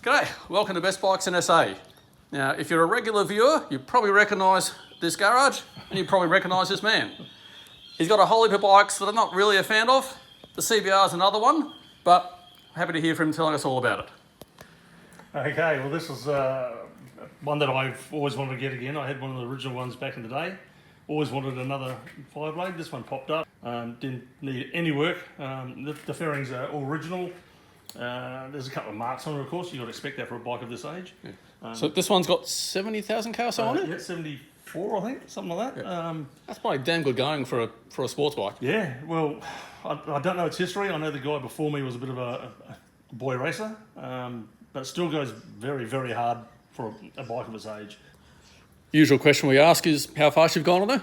G'day, welcome to Best Bikes in SA. Now, if you're a regular viewer, you probably recognise this garage and you probably recognise this man. He's got a whole heap of bikes that I'm not really a fan of. The CBR is another one, but happy to hear from him telling us all about it. Okay, well this is one that I've always wanted to get again. I had one of the original ones back in the day. Always wanted another 5-blade. This one popped up. Didn't need any work. The fairings are all original. There's a couple of marks on it, of course. You've got to expect that for a bike of this age. Yeah. So this one's got 70,000 car so on it? Yeah, 74, I think, something like that. Yeah. That's probably damn good going for a sports bike. Yeah, well, I don't know its history. I know the guy before me was a bit of a boy racer, but it still goes very, very hard for a bike of its age. Usual question we ask is how fast you've gone on there?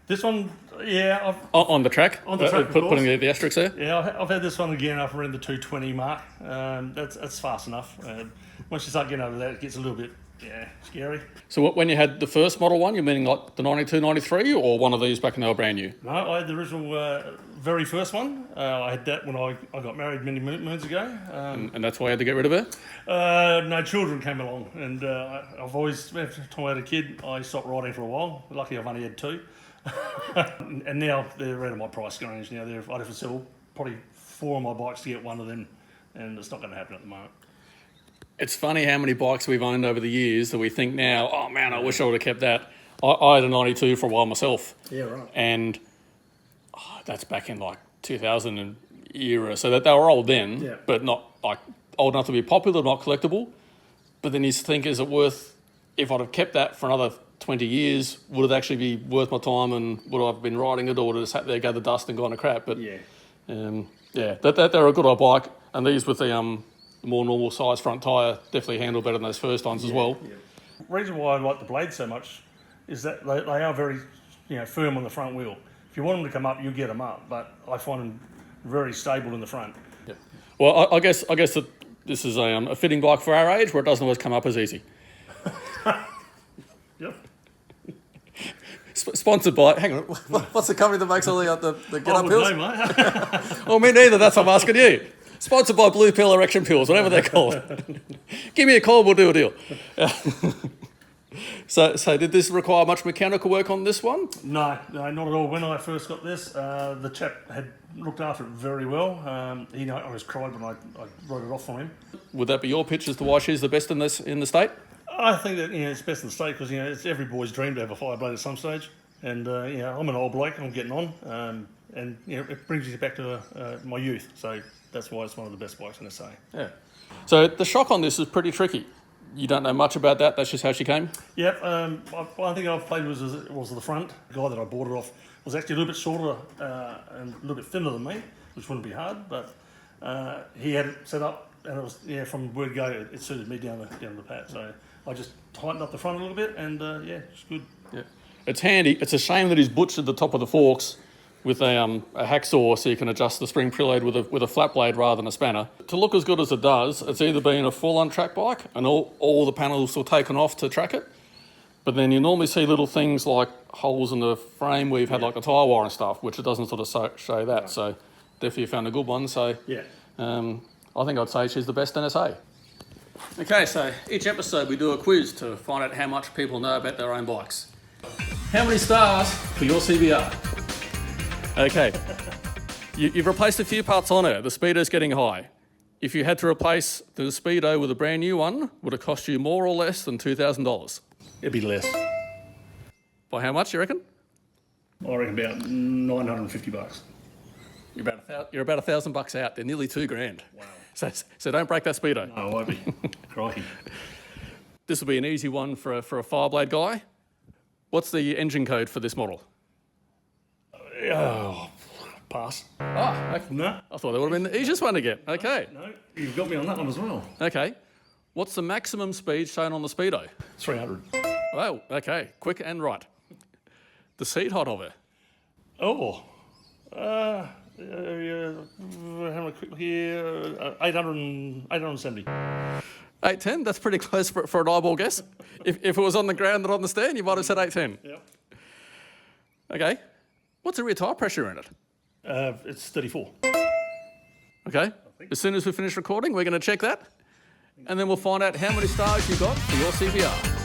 This one, yeah. On the track? On the track, putting the asterisks there? Yeah, I've had this one again up around the 220 mark. That's fast enough. Once you start getting over that, it gets a little bit, scary. So when you had the first model one, you're meaning like the 92, 93, or one of these back when they were brand new? No, I had the original, very first one. I had that when I got married many moons ago. And that's why I had to get rid of it? No, children came along, and I've always, every time I had a kid, I stopped riding for a while. Lucky I've only had 2. And now they're out of my price range. Now I'd have to sell probably 4 of my bikes to get one of them, and it's not going to happen at the moment. It's funny how many bikes we've owned over the years that we think now, oh man, I wish I would have kept that. I had a 92 for a while myself. Yeah, right. And that's back in like 2000 era, so that they were old then, but not like old enough to be popular, not collectible. But then you think, is it worth, if I'd have kept that for another 20 years, would it actually be worth my time, and would I have been riding it, or would it have sat there, gather dust and gone to crap? But they're a good old bike, and these with the more normal size front tyre definitely handle better than those first ones as well. Yeah. The reason why I like the blades so much is that they are very firm on the front wheel. If you want them to come up, you get them up, but I find them very stable in the front. Yeah. Well, I guess that this is a fitting bike for our age, where it doesn't always come up as easy. Yep. Sponsored by, hang on, what's the company that makes all the get-up pills? Know, mate. Well, me neither, that's what I'm asking you. Sponsored by Blue Pill Erection Pills, whatever they're called. Give me a call, we'll do a deal. So did this require much mechanical work on this one? No, not at all. When I first got this, the chap had looked after it very well. I always cried when I wrote it off from him. Would that be your pitch as to why she's the best in the state? I think that it's best in the state because it's every boy's dream to have a 5-blade at some stage. And I'm an old bloke, I'm getting on, and it brings you back to my youth. So that's why it's one of the best bikes in SA. Yeah. So the shock on this is pretty tricky. You don't know much about that. That's just how she came. Yep. One thing I've played was the front. The guy that I bought it off was actually a little bit shorter and a little bit thinner than me, which wouldn't be hard. But he had it set up, and it was from word go, it suited me down the pat. So I just tightened up the front a little bit, and it's good. Yeah. It's handy. It's a shame that he's butchered the top of the forks with a hacksaw, so you can adjust the spring preload with a flat blade rather than a spanner. To look as good as it does, it's either been a full-on track bike and all the panels were taken off to track it, but then you normally see little things like holes in the frame where you've had like the tyre wire and stuff, which it doesn't sort of show that. Right. So definitely found a good one. So I think I'd say she's the best in SA. Okay, so each episode we do a quiz to find out how much people know about their own bikes. How many stars for your CBR? Okay, you've replaced a few parts on her. The speedo's getting high. If you had to replace the speedo with a brand new one, would it cost you more or less than $2,000? It'd be less. By how much, you reckon? I reckon about $950. You're about $1,000 out. They're nearly $2,000. Wow. So don't break that speedo. No, I won't be. Crikey. This will be an easy one for a 5-blade guy. What's the engine code for this model? Oh, pass. Oh, okay. No. I thought that would have been the easiest one to get. Okay. No, you've got me on that one as well. Okay. What's the maximum speed shown on the speedo? 300. Oh, okay. Quick and right. The seat height of it? Oh. Having a quick look here. 870. 810? That's pretty close for an eyeball guess. If it was on the ground and on the stand, you might have said 810. Yep. Okay. What's the rear tyre pressure in it? It's 34. Okay. As soon as we finish recording, we're going to check that. and then we'll find out how many stars you got for your CBR.